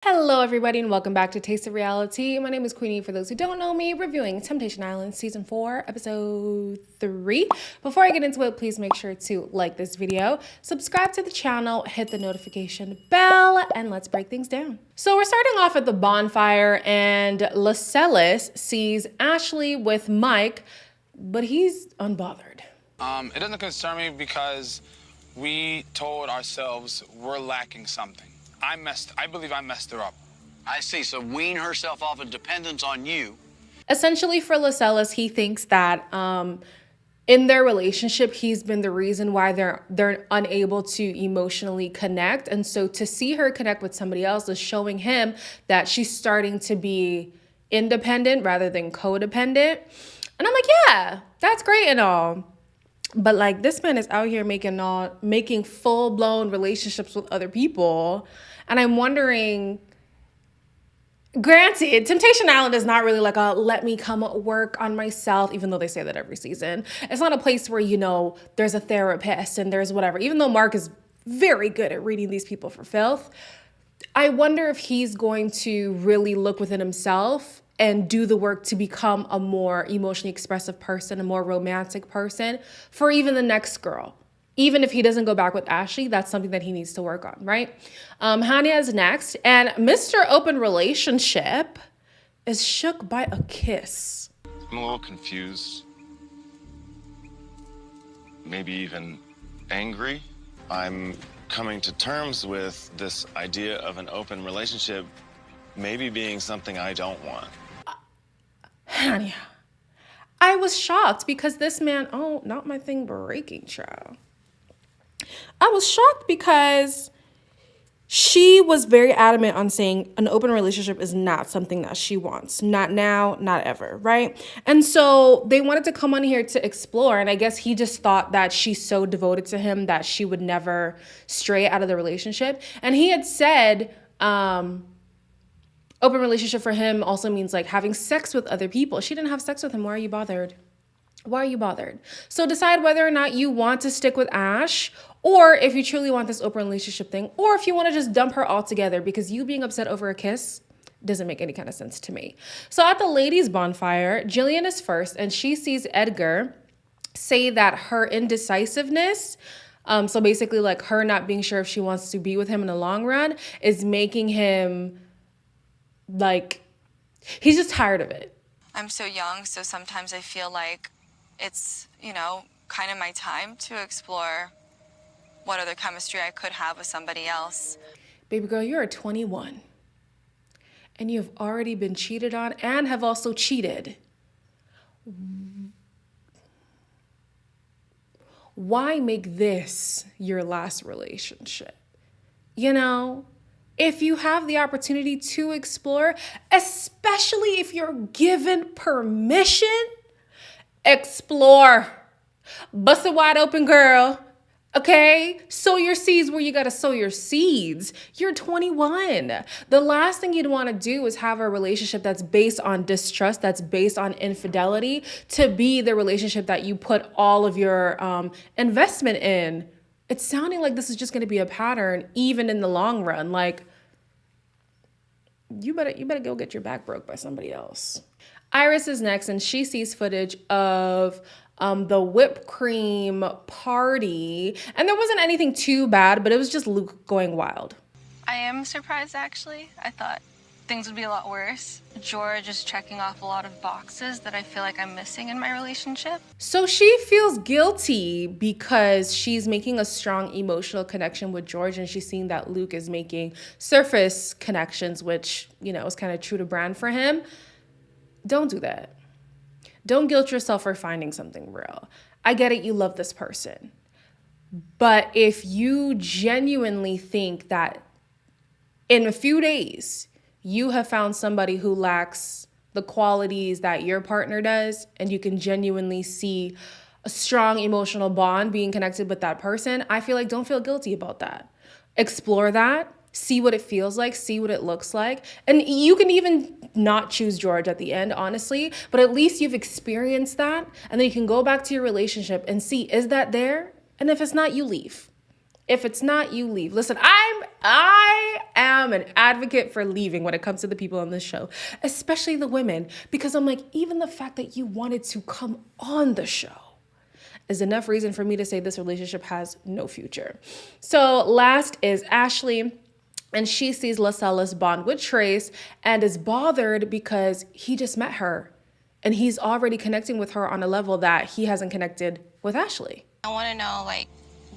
Hello, everybody, and welcome back to Taste of Reality. My name is Queenie. For those who don't know me, reviewing Temptation Island Season 4, Episode 3. Before I get into it, please make sure to like this video, subscribe to the channel, hit the notification bell, and let's break things down. So we're starting off at the bonfire, and Lascelles sees Ashley with Mike, but he's unbothered. It doesn't concern me because we told ourselves we're lacking something. I believe I messed her up. I see. So wean herself off of dependence on you. Essentially, for Lascelles, he thinks that in their relationship, he's been the reason why they're unable to emotionally connect. And so to see her connect with somebody else is showing him that she's starting to be independent rather than codependent. And I'm like, yeah, that's great and all. But like, this man is out here making full-blown relationships with other people. And I'm wondering, granted, Temptation Island is not really like a let me come work on myself, even though they say that every season. It's not a place where, there's a therapist and there's whatever, even though Mark is very good at reading these people for filth. I wonder if he's going to really look within himself and do the work to become a more emotionally expressive person, a more romantic person for even the next girl. Even if he doesn't go back with Ashley, that's something that he needs to work on, right? Hania is next, and Mr. Open Relationship is shook by a kiss. I'm a little confused. Maybe even angry. I'm coming to terms with this idea of an open relationship maybe being something I don't want. Hania, I was shocked because this man, not my thing breaking, child. I was shocked because she was very adamant on saying an open relationship is not something that she wants. Not now, not ever, right? And so they wanted to come on here to explore. And I guess he just thought that she's so devoted to him that she would never stray out of the relationship. And he had said, open relationship for him also means like having sex with other people. She didn't have sex with him. Why are you bothered? Why are you bothered? So decide whether or not you want to stick with Ash, or if you truly want this open relationship thing, or if you want to just dump her altogether, because you being upset over a kiss doesn't make any kind of sense to me. So at the ladies' bonfire, Jillian is first, and she sees Edgar say that her indecisiveness, so basically like her not being sure if she wants to be with him in the long run, is making him like, he's just tired of it. I'm so young, so sometimes I feel like it's, kind of my time to explore what other chemistry I could have with somebody else. Baby girl, you're 21 and you've already been cheated on and have also cheated. Why make this your last relationship? If you have the opportunity to explore, especially if you're given permission, explore. Bust it wide open, girl. Okay? Sow your seeds where you gotta sow your seeds. You're 21. The last thing you'd wanna do is have a relationship that's based on distrust, that's based on infidelity, to be the relationship that you put all of your investment in. It's sounding like this is just gonna be a pattern, even in the long run. Like, you better go get your back broke by somebody else. Iris is next, and she sees footage of the whipped cream party. And there wasn't anything too bad, but it was just Luke going wild. I am surprised, actually. I thought things would be a lot worse. George is checking off a lot of boxes that I feel like I'm missing in my relationship. So she feels guilty because she's making a strong emotional connection with George, and she's seeing that Luke is making surface connections, which, is kind of true to brand for him. Don't do that. Don't guilt yourself for finding something real. I get it, you love this person. But if you genuinely think that in a few days, you have found somebody who lacks the qualities that your partner does, and you can genuinely see a strong emotional bond being connected with that person, I feel like don't feel guilty about that. Explore that. See what it feels like, see what it looks like. And you can even not choose George at the end, honestly, but at least you've experienced that. And then you can go back to your relationship and see, is that there? And if it's not, you leave. If it's not, you leave. Listen, I am an advocate for leaving when it comes to the people on this show, especially the women, because I'm like, even the fact that you wanted to come on the show is enough reason for me to say this relationship has no future. So last is Ashley, and she sees Lacella's bond with Trace and is bothered because he just met her and he's already connecting with her on a level that he hasn't connected with Ashley. I want to know, like,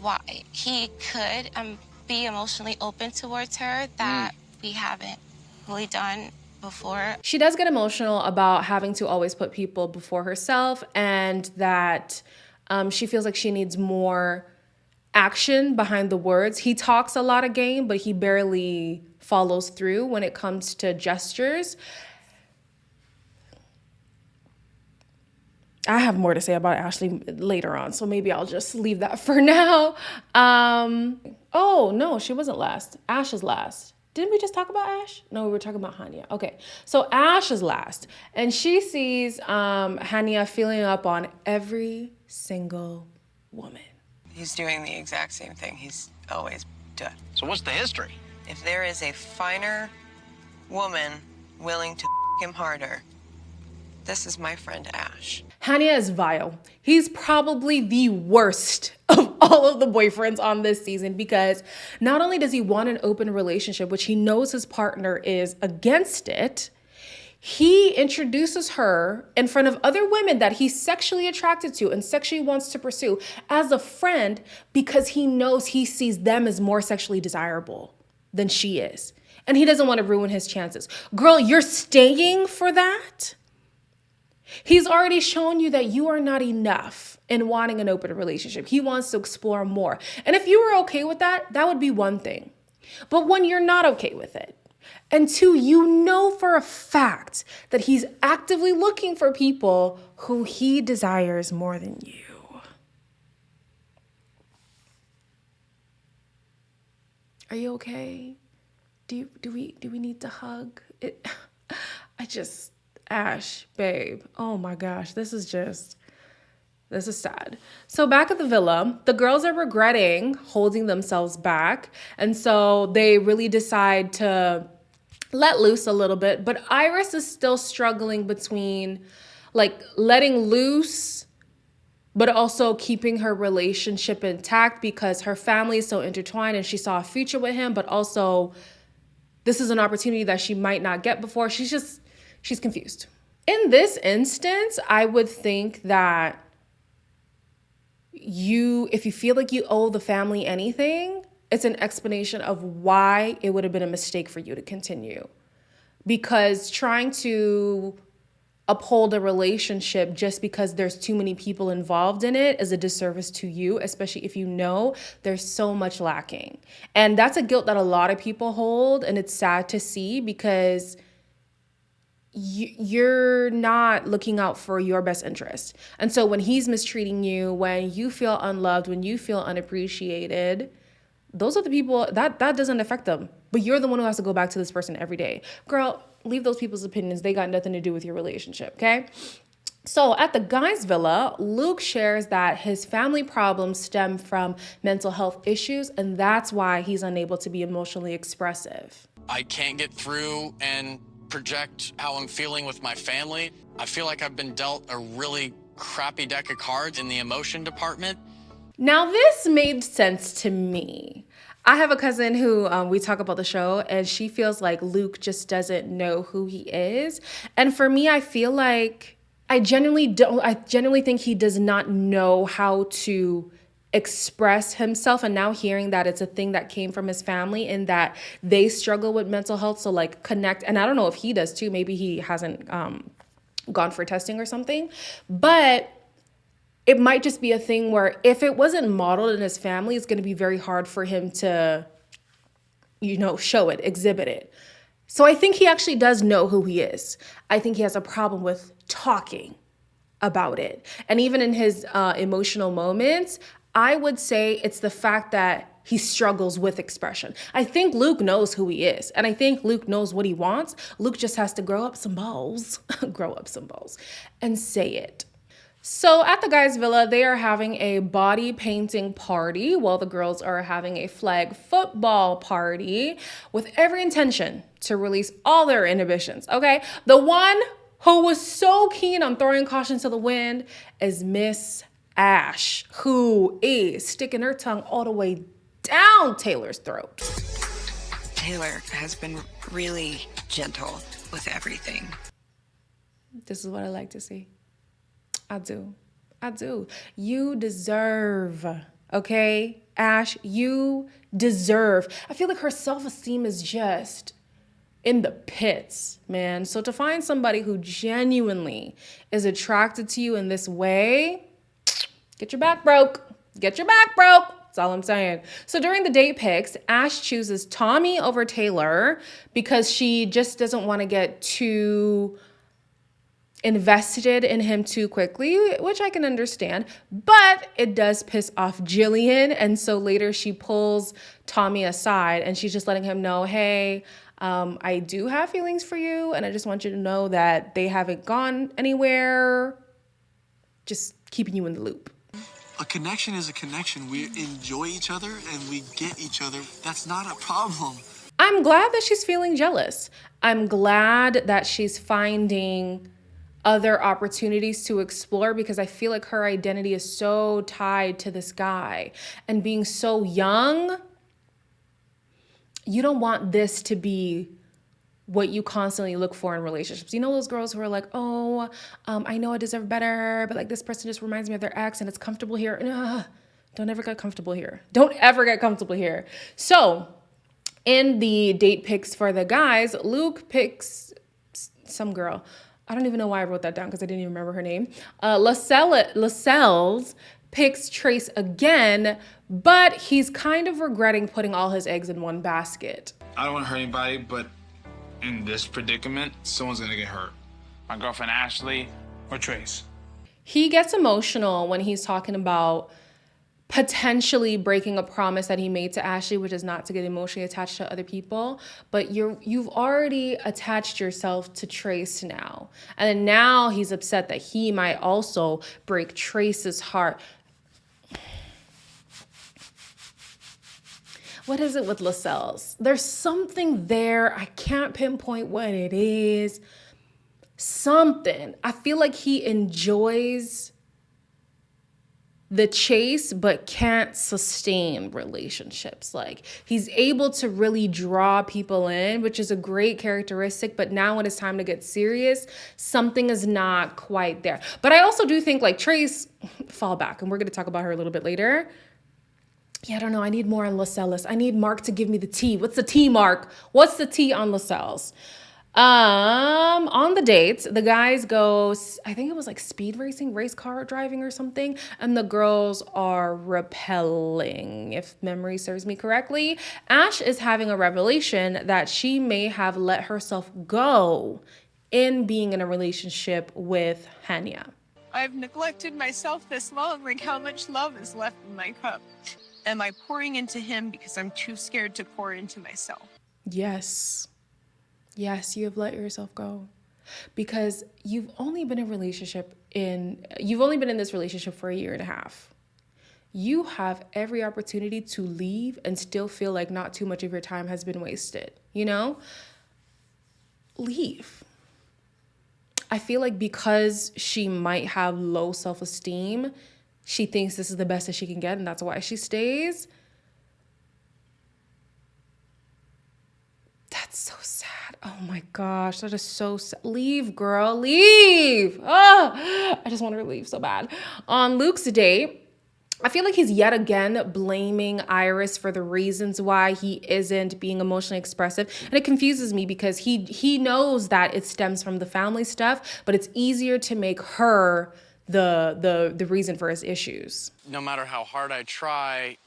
why he could be emotionally open towards her that we haven't really done before. She does get emotional about having to always put people before herself, and that she feels like she needs more action behind the words. He talks a lot of game, but he barely follows through when it comes to gestures. I have more to say about Ashley later on, so maybe I'll just leave that for now. Oh, no, she wasn't last. Ash is last. Didn't we just talk about Ash? No, we were talking about Hania. Okay, so Ash is last, and she sees Hania feeling up on every single woman. He's doing the exact same thing he's always done. So what's the history? If there is a finer woman willing to him harder, this is my friend Ash. Hania is vile. He's probably the worst of all of the boyfriends on this season, because not only does he want an open relationship, which he knows his partner is against it, he introduces her in front of other women that he's sexually attracted to and sexually wants to pursue as a friend, because he knows he sees them as more sexually desirable than she is. And he doesn't want to ruin his chances. Girl, you're staying for that? He's already shown you that you are not enough in wanting an open relationship. He wants to explore more. And if you were okay with that, that would be one thing. But when you're not okay with it, and two, you know for a fact that he's actively looking for people who he desires more than you. Are you okay? Do we need to hug? Ash, babe, oh my gosh, this is sad. So back at the villa, the girls are regretting holding themselves back. And so they really decide to let loose a little bit. But Iris is still struggling between like letting loose, but also keeping her relationship intact, because her family is so intertwined and she saw a future with him. But also this is an opportunity that she might not get before. She's confused. In this instance, I would think that if you feel like you owe the family anything, it's an explanation of why it would have been a mistake for you to continue. Because trying to uphold a relationship just because there's too many people involved in it is a disservice to you, especially if you know there's so much lacking. And that's a guilt that a lot of people hold, and it's sad to see, because you're not looking out for your best interest. And so when he's mistreating you, when you feel unloved, when you feel unappreciated, those are the people that doesn't affect them. But you're the one who has to go back to this person every day. Girl, leave those people's opinions. They got nothing to do with your relationship, okay? So at the guys' villa, Luke shares that his family problems stem from mental health issues, and that's why he's unable to be emotionally expressive. I can't get through and project how I'm feeling with my family. I feel like I've been dealt a really crappy deck of cards in the emotion department. Now, this made sense to me. I have a cousin who we talk about the show, and she feels like Luke just doesn't know who he is. And for me, I feel like I genuinely think he does not know how to express himself. And now hearing that it's a thing that came from his family and that they struggle with mental health, so like connect. And I don't know if he does too. Maybe he hasn't gone for testing or something. But it might just be a thing where if it wasn't modeled in his family, it's going to be very hard for him to, show it, exhibit it. So I think he actually does know who he is. I think he has a problem with talking about it. And even in his emotional moments, I would say it's the fact that he struggles with expression. I think Luke knows who he is, and I think Luke knows what he wants. Luke just has to grow up some balls and say it. So at the guys' villa, they are having a body painting party while the girls are having a flag football party with every intention to release all their inhibitions, okay? The one who was so keen on throwing caution to the wind is Miss Ash, who is sticking her tongue all the way down Taylor's throat. Taylor has been really gentle with everything. This is what I like to see. I do. You deserve, okay? Ash, you deserve. I feel like her self-esteem is just in the pits, man. So to find somebody who genuinely is attracted to you in this way, get your back broke. Get your back broke. That's all I'm saying. So during the date pics, Ash chooses Tommy over Taylor because she just doesn't want to get too invested in him too quickly, which I can understand, but it does piss off Jillian. And so later she pulls Tommy aside and she's just letting him know, hey, I do have feelings for you. And I just want you to know that they haven't gone anywhere. Just keeping you in the loop. A connection is a connection. We enjoy each other and we get each other. That's not a problem. I'm glad that she's feeling jealous. I'm glad that she's finding other opportunities to explore because I feel like her identity is so tied to this guy. And being so young, you don't want this to be what you constantly look for in relationships. You know those girls who are like, oh, I know I deserve better, but like this person just reminds me of their ex and it's comfortable here. Don't ever get comfortable here. Don't ever get comfortable here. So in the date picks for the guys, Luke picks some girl. I don't even know why I wrote that down because I didn't even remember her name. Lascelles picks Trace again, but he's kind of regretting putting all his eggs in one basket. I don't want to hurt anybody, but in this predicament, someone's gonna get hurt. My girlfriend Ashley or Trace. He gets emotional when he's talking about potentially breaking a promise that he made to Ashley, which is not to get emotionally attached to other people. But you've already attached yourself to Trace now. And then now he's upset that he might also break Trace's heart. What is it with Lascelles? There's something there. I can't pinpoint what it is. Something. I feel like he enjoys the chase, but can't sustain relationships. Like he's able to really draw people in, which is a great characteristic. But now when it's time to get serious, something is not quite there. But I also do think like Trace, fall back, and we're going to talk about her a little bit later. Yeah, I don't know. I need more on Lascelles. I need Mark to give me the tea. What's the tea, Mark? What's the tea on Lascelles? On the dates, the guys go, I think it was like speed racing, race car driving or something, and the girls are repelling, if memory serves me correctly. Ash is having a revelation that she may have let herself go in being in a relationship with Hanya. I've neglected myself this long. Like, how much love is left in my cup? Am I pouring into him because I'm too scared to pour into myself? Yes. Yes, you have let yourself go because you've only been in this relationship for a year and a half. You have every opportunity to leave and still feel like not too much of your time has been wasted, you know? Leave. I feel like because she might have low self-esteem, she thinks this is the best that she can get and that's why she stays. That's so sad. Oh my gosh, that is so sad. Leave, girl, leave. Oh, I just want her to leave so bad. On Luke's date, I feel like he's yet again blaming Iris for the reasons why he isn't being emotionally expressive. And it confuses me because he knows that it stems from the family stuff, but it's easier to make her the reason for his issues. No matter how hard I try,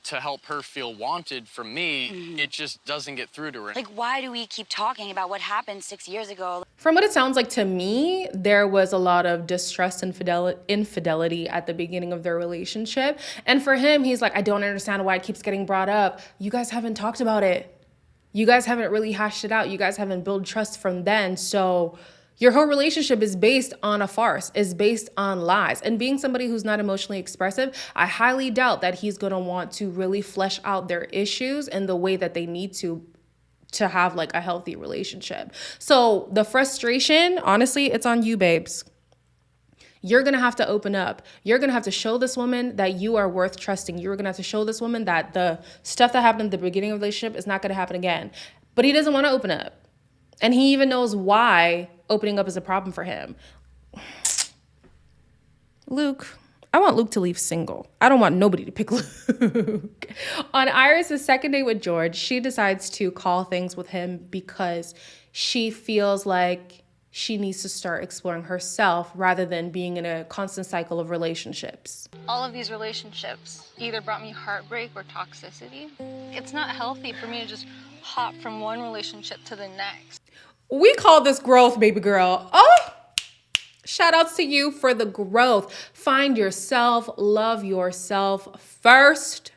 to help her feel wanted from me, it just doesn't get through to her. Like, why do we keep talking about what happened 6 years ago? From what it sounds like to me, there was a lot of distrust and infidelity at the beginning of their relationship. And for him, he's like, I don't understand why it keeps getting brought up. You guys haven't talked about it. You guys haven't really hashed it out. You guys haven't built trust from then. So Your whole relationship is based on a farce, is based on lies. And being somebody who's not emotionally expressive, I highly doubt that he's going to want to really flesh out their issues in the way that they need to have like a healthy relationship. So the frustration, honestly, it's on you, babes. You're going to have to open up. You're going to have to show this woman that you are worth trusting. You're going to have to show this woman that the stuff that happened at the beginning of the relationship is not going to happen again. But he doesn't want to open up. And he even knows why opening up is a problem for him. Luke, I want Luke to leave single. I don't want nobody to pick Luke. On Iris' second date with George, she decides to call things with him because she feels like she needs to start exploring herself rather than being in a constant cycle of relationships. All of these relationships either brought me heartbreak or toxicity. It's not healthy for me to just hop from one relationship to the next. We call this growth, baby girl. Oh, shout outs to you for the growth. Find yourself, love yourself first,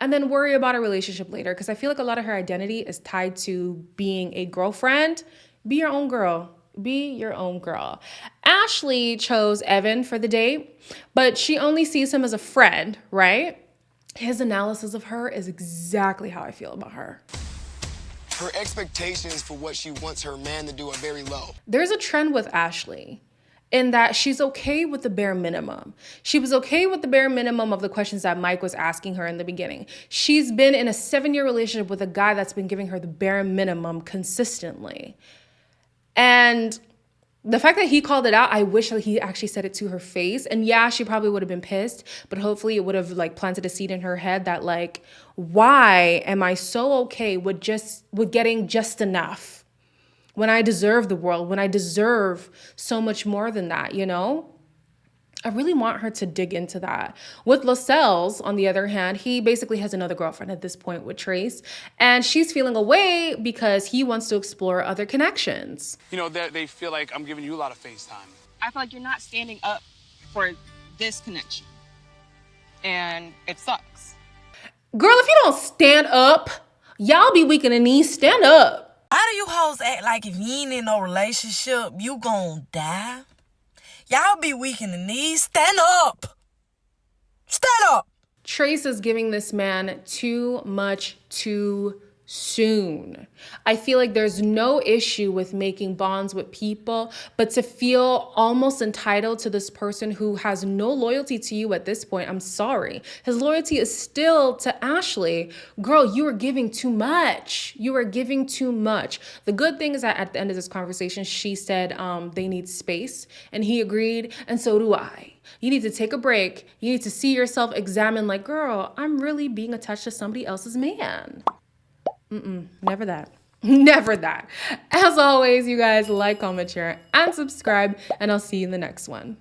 and then worry about a relationship later. Because I feel like a lot of her identity is tied to being a girlfriend. Be your own girl. Be your own girl. Ashley chose Evan for the date, but she only sees him as a friend, right? His analysis of her is exactly how I feel about her. Her expectations for what she wants her man to do are very low. There's a trend with Ashley in that she's okay with the bare minimum. She was okay with the bare minimum of the questions that Mike was asking her in the beginning. She's been in a 7-year relationship with a guy that's been giving her the bare minimum consistently. And the fact that he called it out, I wish that he actually said it to her face. And yeah, she probably would have been pissed, but hopefully it would have like planted a seed in her head that like, why am I so okay with getting just enough when I deserve the world, when I deserve so much more than that, you know? I really want her to dig into that. With Lascelles, on the other hand, he basically has another girlfriend at this point with Trace, and she's feeling away because he wants to explore other connections. You know, they feel like I'm giving you a lot of face time. I feel like you're not standing up for this connection. And it sucks. Girl, if you don't stand up, y'all be weak in the knees. Stand up. Why do you hoes act like if you ain't in no relationship, you gon' die? Y'all be weak in the knees. Stand up. Stand up. Trace is giving this man too much too soon. I feel like there's no issue with making bonds with people, but to feel almost entitled to this person who has no loyalty to you at this point, I'm sorry. His loyalty is still to Ashley. Girl, you are giving too much. You are giving too much. The good thing is that at the end of this conversation, she said they need space, and he agreed, and so do I. You need to take a break. You need to see yourself, examine like, girl, I'm really being attached to somebody else's man. Never that. Never that. As always, you guys, like, comment, share, and subscribe, and I'll see you in the next one.